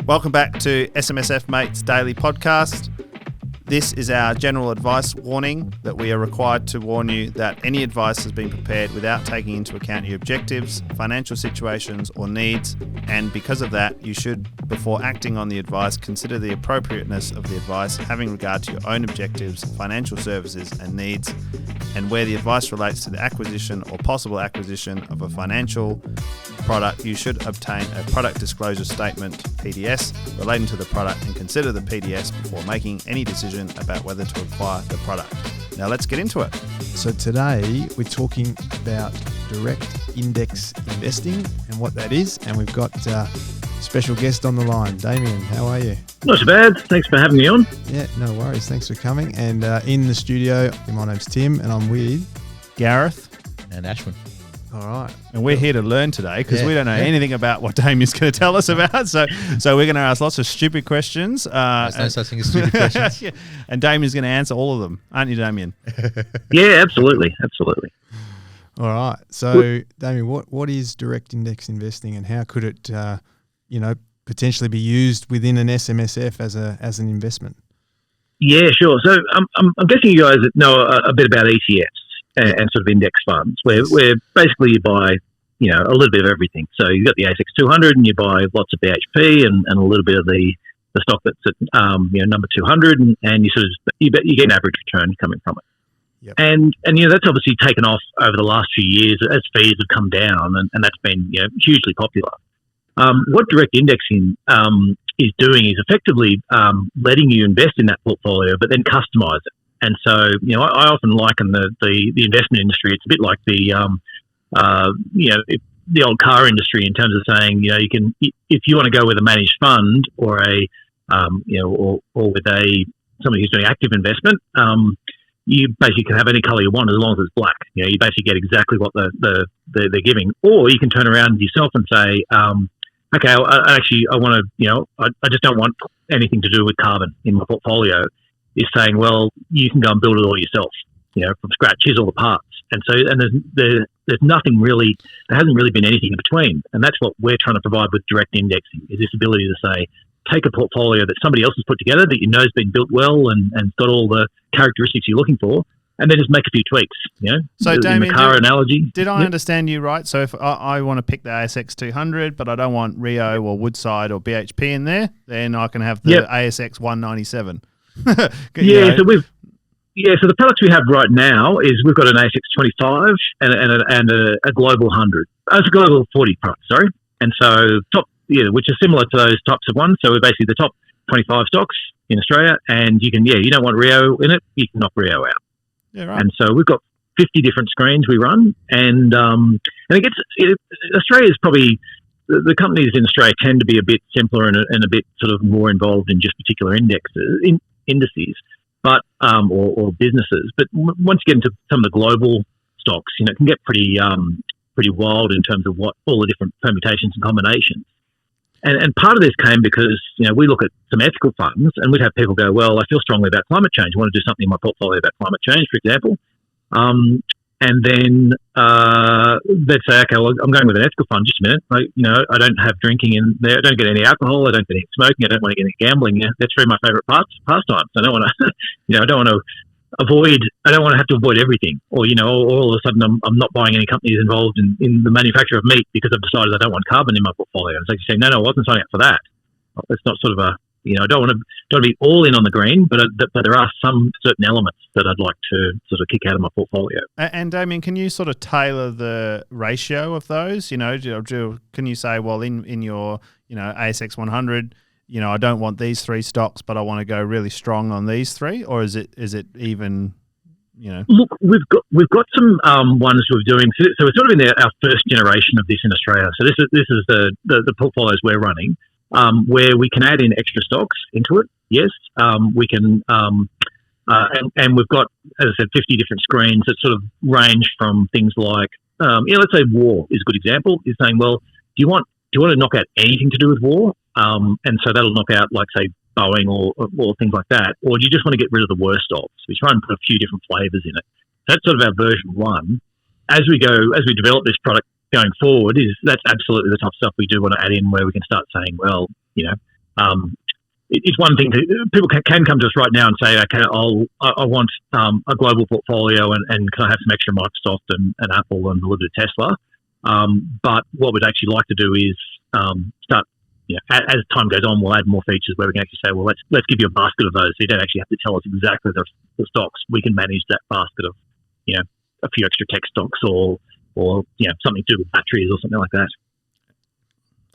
Welcome back to SMSF Mate's daily podcast. This is our general advice warning that we are required to warn you that any advice has been prepared without taking into account your objectives, financial situations or needs, and because of that, you should, before acting on the advice, consider the appropriateness of the advice having regard to your own objectives, financial services and needs, and where the advice relates to the acquisition or possible acquisition of a financial product, you should obtain a product disclosure statement, PDS, relating to the product and consider the PDS before making any decision about whether to acquire the product. Now let's get into it. So today we're talking about direct index investing and what that is, and we've got a special guest on the line. Damien, how are you? Not too bad. Thanks for having me on. Yeah, no worries. Thanks for coming. And in the studio, my name's Tim and I'm with Gareth and Ashwin. All right. And we're here to learn today because we don't know anything about what Damien's going to tell us about. So we're going to ask lots of stupid questions. There's no such thing as stupid questions. Yeah. And Damien's going to answer all of them. Aren't you, Damien? Yeah, absolutely. Absolutely. All right. So, Damien, what is direct index investing and how could it, potentially be used within an SMSF as an investment? Yeah, sure. So I'm guessing you guys know a bit about ETFs. And sort of index funds, where basically you buy, a little bit of everything. So you've got the ASX 200, and you buy lots of BHP and a little bit of the stock that's at number 200, and you get an average return coming from it. Yep. And that's obviously taken off over the last few years as fees have come down, and that's been hugely popular. What direct indexing is doing is effectively letting you invest in that portfolio, but then customise it. And so, I often liken the investment industry. It's a bit like the old car industry in terms of saying, you can, if you want to go with a managed fund or or with somebody who's doing active investment, you basically can have any colour you want as long as it's black. You basically get exactly what they're giving. Or you can turn around yourself and say, okay, I want to, I just don't want anything to do with carbon in my portfolio. Is saying, well, you can go and build it all yourself, from scratch. Here's all the parts, and there's nothing really. There hasn't really been anything in between, and that's what we're trying to provide with direct indexing. Is this ability to say, take a portfolio that somebody else has put together that has been built well and got all the characteristics you're looking for, and then just make a few tweaks. So, Damien, in the car analogy, did I understand you right? So, if I want to pick the ASX 200, but I don't want Rio or Woodside or BHP in there, then I can have the ASX 197. So the products we have right now is we've got an ASX 25 and a global 100. It's a global 40 product, sorry. And so which is similar to those types of ones. So we're basically the top 25 stocks in Australia, and you can you don't want Rio in it, you can knock Rio out. Yeah, right. And so we've got 50 different screens we run, and Australia is probably. The companies in Australia tend to be a bit simpler and a bit sort of more involved in just particular indices, but or businesses. But once you get into some of the global stocks, it can get pretty wild in terms of what all the different permutations and combinations. And part of this came because we look at some ethical funds, and we'd have people go, well, I feel strongly about climate change. I want to do something in my portfolio about climate change, for example. And then they'd say, okay, well, I'm going with an ethical fund. Just a minute, I don't have drinking in there. I don't get any alcohol. I don't get any smoking. I don't want to get any gambling. That's really my favourite pastime. So I don't want to, I don't want to avoid. I don't want to have to avoid everything. Or all of a sudden, I'm not buying any companies involved in the manufacture of meat because I've decided I don't want carbon in my portfolio. It's like you say, no, I wasn't signing up for that. It's not sort of a. I don't want to be all in on the green, but there are some certain elements that I'd like to sort of kick out of my portfolio. And Damien, can you sort of tailor the ratio of those? Can you say, well, in your ASX 100, I don't want these three stocks, but I want to go really strong on these three, or is it even? Look, we've got some ones we're doing. So we're sort of in our first generation of this in Australia. So this is the portfolios we're running. Where we can add in extra stocks into it, yes. We can, and we've got, as I said, 50 different screens that sort of range from things like, let's say war is a good example. Is saying, well, do you want to knock out anything to do with war? And so that'll knock out, like, say, Boeing or things like that. Or do you just want to get rid of the worst of? So we try and put a few different flavors in it. That's sort of our version one. As we develop this product going forward, that's absolutely the type of stuff we do want to add in, where we can start saying, well, it's one thing people can come to us right now and say, okay, I want a global portfolio and can I have some extra Microsoft and Apple and a little bit of Tesla. But what we'd actually like to do is start, as time goes on, we'll add more features where we can actually say, well, let's give you a basket of those. So you don't actually have to tell us exactly the stocks. We can manage that basket of, a few extra tech stocks or something to do with batteries or something like that.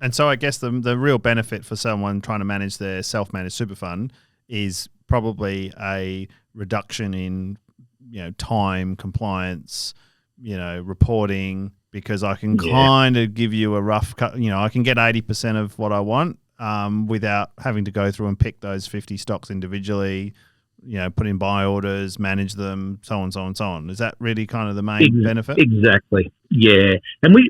And so I guess the real benefit for someone trying to manage their self-managed super fund is probably a reduction in, time, compliance, reporting, because I can kind of give you a rough cut, I can get 80% of what I want without having to go through and pick those 50 stocks individually, put in buy orders, manage them, so on, so on, so on. Is that really kind of the main benefit? Exactly. Yeah. And we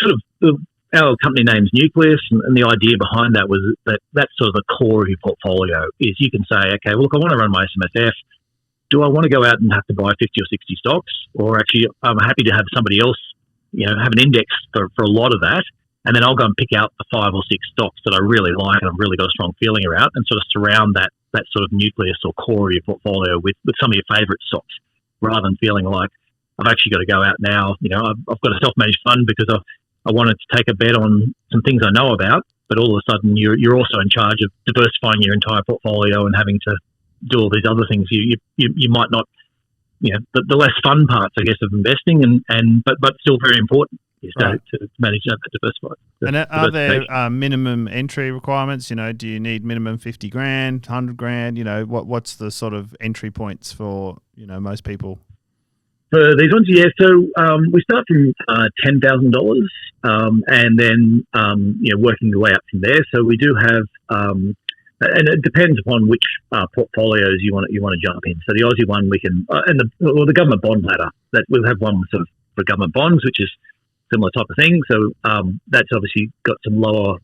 sort of, our company name's Nucleus, and the idea behind that was that that's sort of the core of your portfolio is you can say, okay, well, look, I want to run my SMSF. Do I want to go out and have to buy 50 or 60 stocks? Or actually, I'm happy to have somebody else, have an index for a lot of that. And then I'll go and pick out the 5 or 6 stocks that I really like and I've really got a strong feeling around and sort of surround that sort of nucleus or core of your portfolio with some of your favourite stocks, rather than feeling like I've actually got to go out now. I've got a self-managed fund because I wanted to take a bet on some things I know about, but all of a sudden you're also in charge of diversifying your entire portfolio and having to do all these other things. You might not, the less fun parts, I guess, of investing, but still very important is to manage that diversify. And are there minimum entry requirements? Do you need minimum 50 grand, 100 grand? What's the sort of entry points for most people? For these ones, yeah. So we start from $10,000, and then working your way up from there. So we do have, and it depends upon which portfolios you want to jump in. So the Aussie one we can, and the government bond ladder. That we'll have one sort of for government bonds, which is similar type of thing. So that's obviously got some lower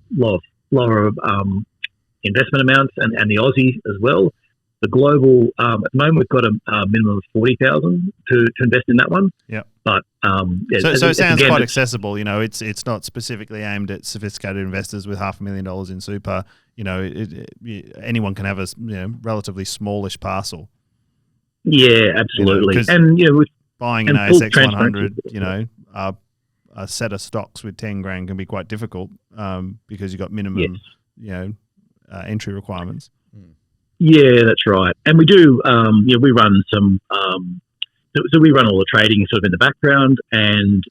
investment amounts, and the Aussie as well. The global, at the moment, we've got a minimum of 40,000 to invest in that one. Yeah, but so it sounds quite accessible. It's not specifically aimed at sophisticated investors with $500,000 in super. Anyone can have a relatively smallish parcel. Yeah, absolutely. And with buying an ASX 100, a set of stocks with 10 grand can be quite difficult because you've got minimum, entry requirements. Yeah, that's right. And we do, we run some, so we run all the trading sort of in the background, and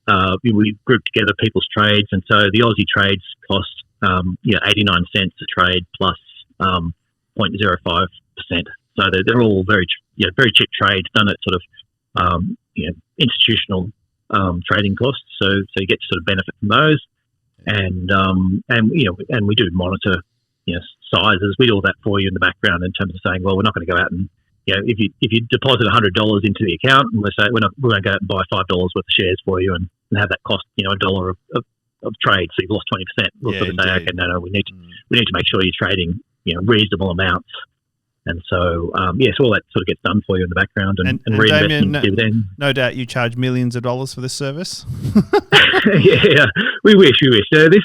we group together people's trades. And so the Aussie trades cost, 89 cents a trade plus 0.05%. So they're all very cheap trades done at sort of, institutional trading costs. So you get to sort of benefit from those. And we do monitor, sizes. We do all that for you in the background in terms of saying, well, we're not going to go out and, if you deposit $100 into the account, and we're going to go out and buy $5 worth of shares for you and have that cost, $1 of trade. So you've lost 20%. We'll sort of say, okay, no, we need to make sure you're trading, reasonable amounts. And so, so all that sort of gets done for you in the background and reinvesting dividends. No doubt you charge millions of dollars for this service. Yeah, we wish. So this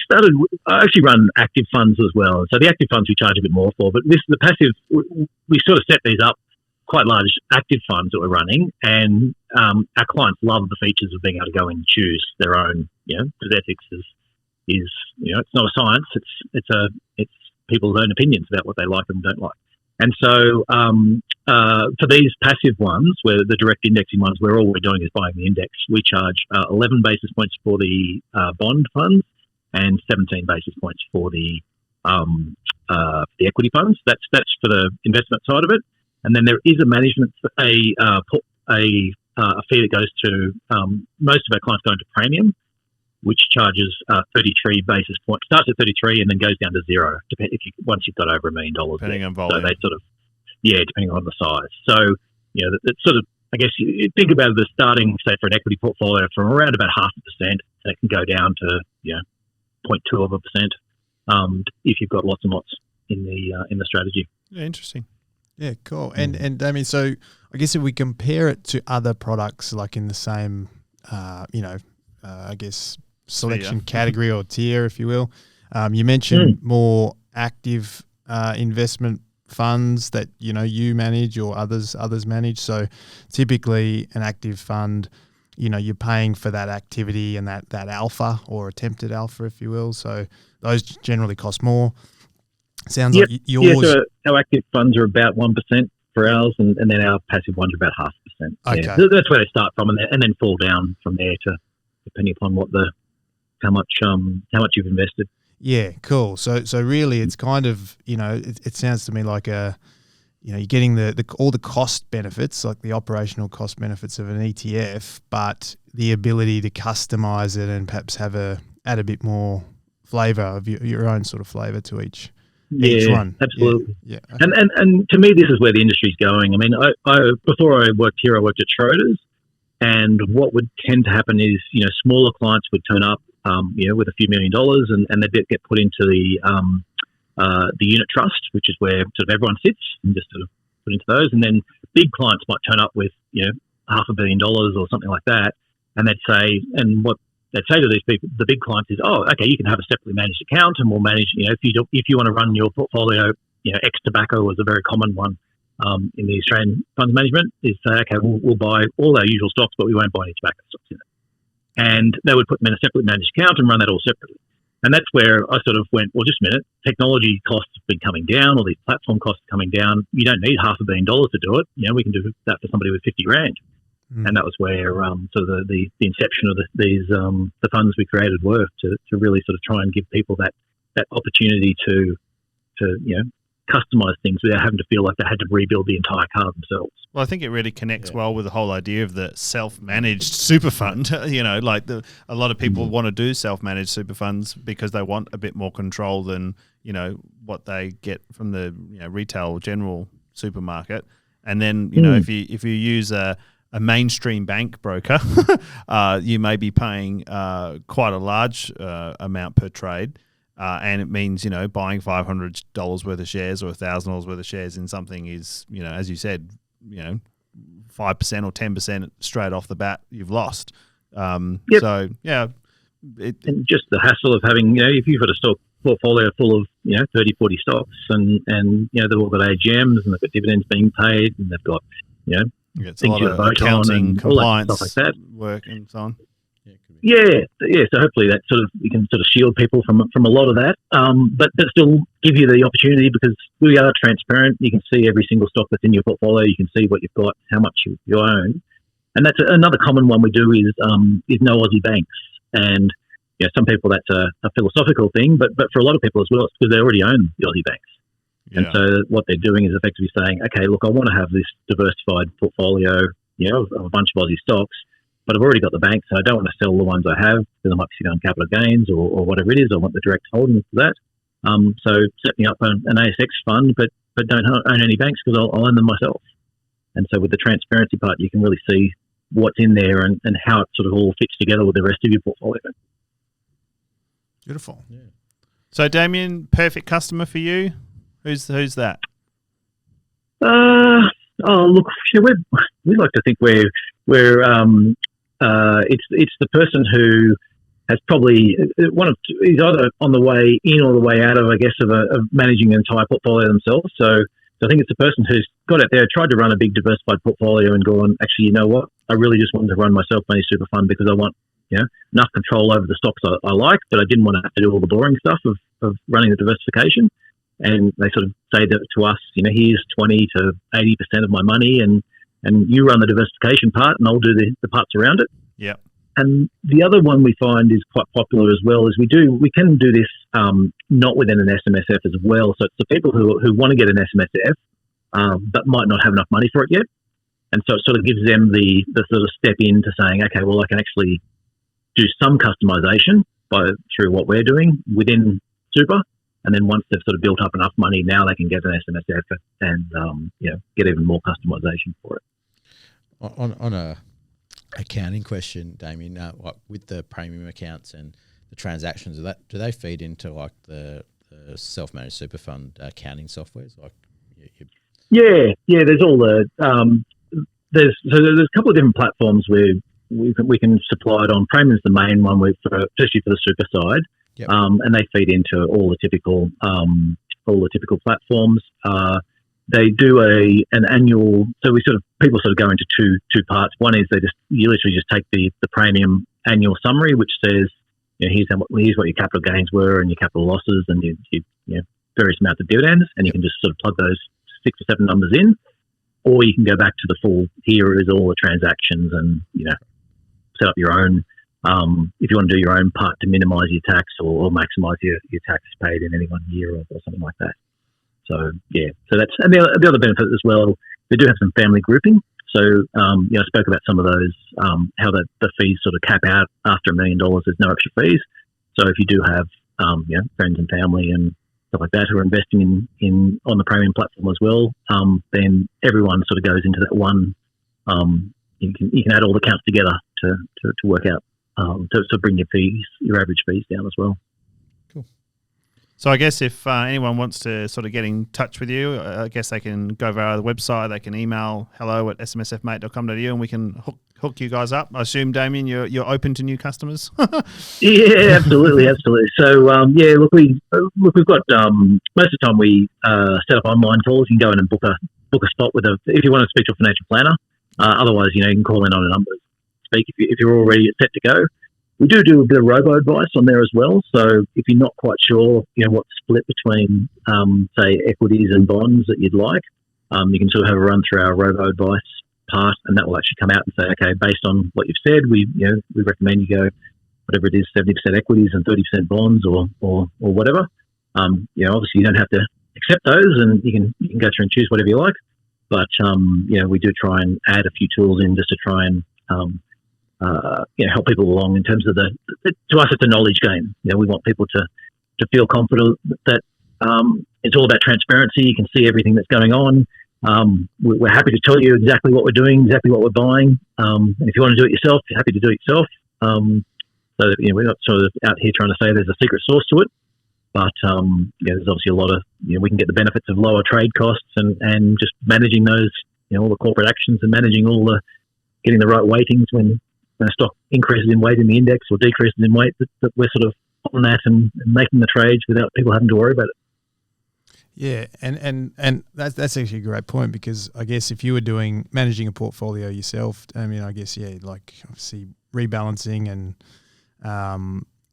started, I actually run active funds as well. So the active funds we charge a bit more for, but the passive, we sort of set these up, quite large active funds that we're running, and our clients love the features of being able to go and choose their own, because ethics is it's not a science, it's people's own opinions about what they like and don't like. And so for these passive ones, where the direct indexing ones, where all we're doing is buying the index, we charge 11 basis points for the bond funds and 17 basis points for the equity funds. That's for the investment side of it. And then there is a management a fee that goes to most of our clients go into premium, which charges 33 basis points. Starts at 33 and then goes down to 0 once you've got over $1 million. Depending on volume. So they sort of, depending on the size. So, it's sort of, I guess you think about the starting, say, for an equity portfolio from around about 0.5%, and it can go down to, 0.2% if you've got lots and lots in the strategy. Yeah, interesting. Yeah, cool. And Damien, so I guess if we compare it to other products like in the same, I guess, selection category or tier, if you will, You mentioned more active investment funds that you manage or others manage. So typically an active fund, you're paying for that activity and that alpha or attempted alpha, if you will. So those generally cost more. Sounds like yours. Yeah, so our active funds are about 1% for ours, and then our passive ones are about 0.5%. Okay. Yeah. That's where they start from, and then fall down from there to depending upon how much you've invested. Yeah, cool. So really, it's kind of it sounds to me like you're getting all the cost benefits, like the operational cost benefits of an ETF, but the ability to customize it and perhaps add a bit more flavor of your own sort of flavor to each one. Absolutely. Yeah. Okay. And to me, this is where the industry's going. I mean, I before I worked here, I worked at Schroders, and what would tend to happen is smaller clients would turn up with a few $1 million, and they'd get put into the unit trust, which is where sort of everyone sits, and just sort of put into those. And then big clients might turn up with $500 million or something like that, and they'd say, and what they'd say to these people, the big clients is, oh, okay, you can have a separately managed account, and we'll manage. If you want to run your portfolio, ex tobacco was a very common one in the Australian funds management. Is say, okay, we'll buy all our usual stocks, but we won't buy any tobacco stocks in it. And they would put them in a separately managed account and run that all separately. And that's where I sort of went, well, just a minute, technology costs have been coming down, or these platform costs are coming down. You don't need $500 million to do it. We can do that for somebody with 50 grand. And that was where sort of the inception of the funds we created were to really sort of try and give people that opportunity to customize things without having to feel like they had to rebuild the entire car themselves. Well, I think it really connects well with the whole idea of the self-managed super fund. A lot of people want to do self-managed super funds because they want a bit more control than what they get from the retail general supermarket. And then if you use a mainstream bank broker, you may be paying quite a large amount per trade. And it means, buying $500 worth of shares or $1,000 worth of shares in something is, as you said, 5% or 10% straight off the bat, you've lost. Yep. So, yeah. And just the hassle of having, if you've got a stock portfolio full of, 30, 40 stocks and they've all got AGMs and they've got dividends being paid and they've got, it's a lot of accounting, compliance, stuff like that, work and so on. Yeah. So hopefully that you can sort of shield people from a lot of that, but still give you the opportunity because we are transparent. You can see every single stock that's in your portfolio. You can see what you've got, how much you own, and that's another common one we do is no Aussie banks. And some people that's a philosophical thing, but for a lot of people as well, it's because they already own the Aussie banks. Yeah. And so what they're doing is effectively saying, okay, look, I want to have this diversified portfolio, of a bunch of Aussie stocks. But I've already got the banks, so I don't want to sell the ones I have because I might be sitting on capital gains or whatever it is. I want the direct holdings for that. So set me up an ASX fund, but don't own any banks because I'll own them myself. And so with the transparency part, you can really see what's in there and how it sort of all fits together with the rest of your portfolio. Beautiful. Yeah. So Damien, perfect customer for you. Who's that? Look, we like to think we're it's the person who has probably he's either on the way in or the way out of, I guess, of managing an entire portfolio themselves. So I think it's the person who's got out there, tried to run a big diversified portfolio and gone, actually, you know what? I really just wanted to run my self-managed super fund because I want, enough control over the stocks I like, but I didn't want to have to do all the boring stuff of running the diversification. And they sort of say that to us, here's 20 to 80% of my money and you run the diversification part and I'll do the parts around it. Yeah. And the other one we find is quite popular as well is we can do this not within an SMSF as well. So it's the people who want to get an SMSF but might not have enough money for it yet. And so it sort of gives them the sort of step into saying, okay, well, I can actually do some customization through what we're doing within super. And then once they've sort of built up enough money, now they can get an SMSF and get even more customization for it. On a accounting question, Damien, with the premium accounts and the transactions, do they feed into like the self-managed super fund accounting softwares? Yeah. There's all the there's a couple of different platforms where we can supply it on. Premium's the main one, especially for the super side. and they feed into all the typical platforms. They do an annual. So people go into two parts. One is you literally just take the premium annual summary, which says, here's what your capital gains were and your capital losses and your various amounts of dividends, and you can just sort of plug those 6 or 7 numbers in, or you can go back to the full. Here is all the transactions, and set up your own. If you want to do your own part to minimise your tax or maximise your tax paid in any one year or something like that. So that's, and the other benefit as well. They do have some family grouping. So I spoke about some of those, how the fees sort of cap out after $1 million. There's no extra fees. So if you do have friends and family and stuff like that who are investing in on the premium platform as well, then everyone sort of goes into that one. You can add all the accounts together to work out to bring your average fees down as well. So I guess if anyone wants to sort of get in touch with you, I guess they can go via the website. They can email hello@smsfmate.com.au and we can hook you guys up. I assume, Damien, you're open to new customers. Yeah, absolutely. So look, we've got most of the time we set up online calls. You can go in and book a spot if you want to speak to a financial planner. Otherwise, you can call in on a number, speak if you're already set to go. We do a bit of robo-advice on there as well. So if you're not quite sure, what split between, say, equities and bonds that you'd like, you can sort of have a run through our robo-advice part, and that will actually come out and say, okay, based on what you've said, we recommend you go whatever it is, 70% equities and 30% bonds or whatever. Obviously you don't have to accept those, and you can go through and choose whatever you like. But we do try and add a few tools in just to try and help people along in terms of to us, it's a knowledge game. We want people to feel confident that it's all about transparency. You can see everything that's going on. We're happy to tell you exactly what we're doing, exactly what we're buying. And if you want to do it yourself, you're happy to do it yourself. So that, we're not sort of out here trying to say there's a secret sauce to it. But there's obviously a lot of, we can get the benefits of lower trade costs and just managing those, all the corporate actions and managing getting the right weightings when a stock increases in weight in the index or decreases in weight, that we're sort of on that and making the trades without people having to worry about it. Yeah, and that's actually a great point, because I guess if you were managing a portfolio yourself, I guess, like obviously rebalancing and,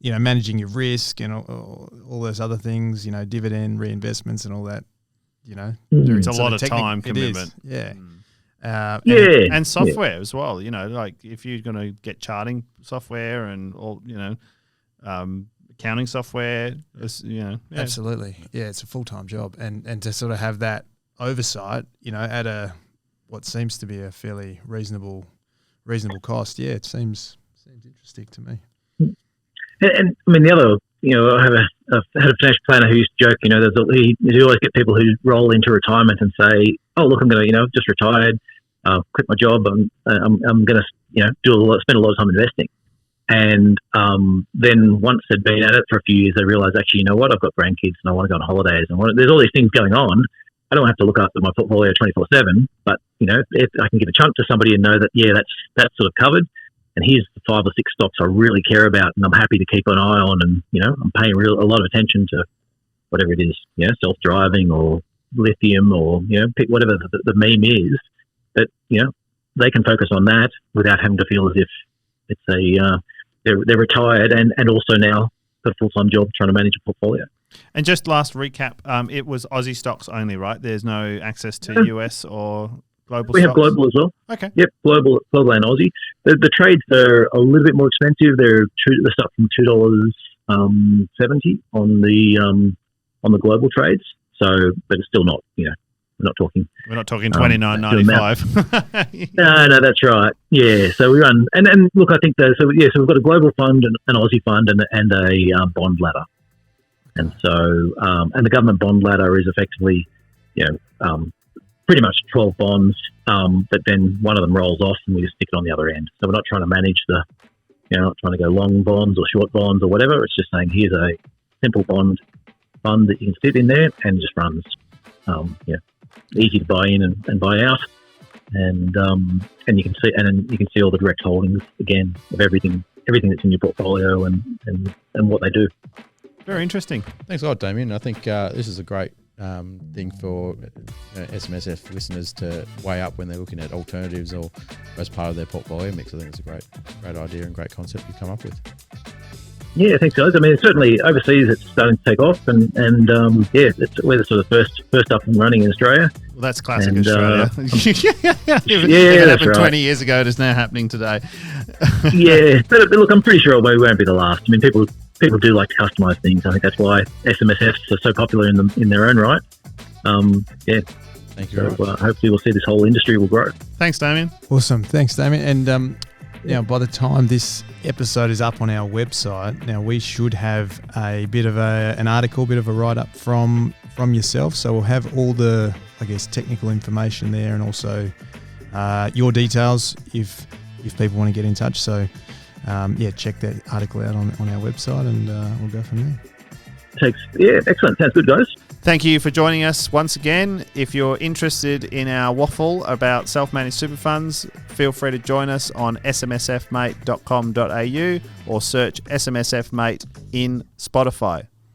managing your risk and all those other things, dividend reinvestments and all that, it's a lot of time commitment. Yeah. And software as well, like if you're going to get charting software and all, accounting software, Absolutely. Yeah, it's a full-time job. And to sort of have that oversight, at what seems to be a fairly reasonable cost, it seems interesting to me. And the other, I had a financial planner who used to joke, you always get people who roll into retirement and say, oh, look, I'm going to, just retired, quit my job. I'm going to, spend a lot of time investing. And then once they'd been at it for a few years, they realised, actually, you know what, I've got grandkids and I want to go on holidays and there's all these things going on. I don't have to look after my portfolio 24/7, but if I can give a chunk to somebody and know that, that's sort of covered. And here's the 5 or 6 stocks I really care about, and I'm happy to keep an eye on. And I'm paying a lot of attention to whatever it is, self-driving or lithium or pick whatever the meme is. That they can focus on that without having to feel as if it's they're retired and also now got a full-time job trying to manage a portfolio. And just last recap, it was Aussie stocks only, right? There's no access to US or global. We stocks? have global as well. Okay. Yep, global and Aussie. The trades are a little bit more expensive. They start from $2.70 on the global trades. So, but it's still not. We're not talking $29.95. No, that's right. Yeah. So we run and look, I think so we've got a global fund, an Aussie fund, and a bond ladder. And so and the government bond ladder is effectively, pretty much 12 bonds, but then one of them rolls off and we just stick it on the other end. So we're not trying to manage not trying to go long bonds or short bonds or whatever. It's just saying here's a simple bond fund that you can sit in there and it just runs. Easy to buy in and buy out, and you can see all the direct holdings again of everything that's in your portfolio and what they do. Very interesting. Thanks a lot, Damien. I think this is a great thing for SMSF listeners to weigh up when they're looking at alternatives or as part of their portfolio mix. I think it's a great idea and great concept you've come up with. Yeah, I think so. I mean, certainly overseas it's starting to take off, and we're the sort of first up and running in Australia. Well, that's classic And, Australia. If it that's happened right. 20 years ago, it is now happening today. Yeah, but look, I'm pretty sure we won't be the last. I mean, people do like to customise things. I think that's why SMSFs are so popular in their own right. Thank you. So hopefully we'll see this whole industry will grow. Thanks, Damien. Awesome. Thanks, Damien. And now, by the time this episode is up on our website, now we should have a bit of an article, bit of a write-up from yourself. So we'll have all the, I guess, technical information there, and also your details if people want to get in touch. So check that article out on our website, and we'll go from there. Excellent. Sounds good, guys. Thank you for joining us once again. If you're interested in our waffle about self-managed super funds, feel free to join us on smsfmate.com.au or search SMSF Mate in Spotify.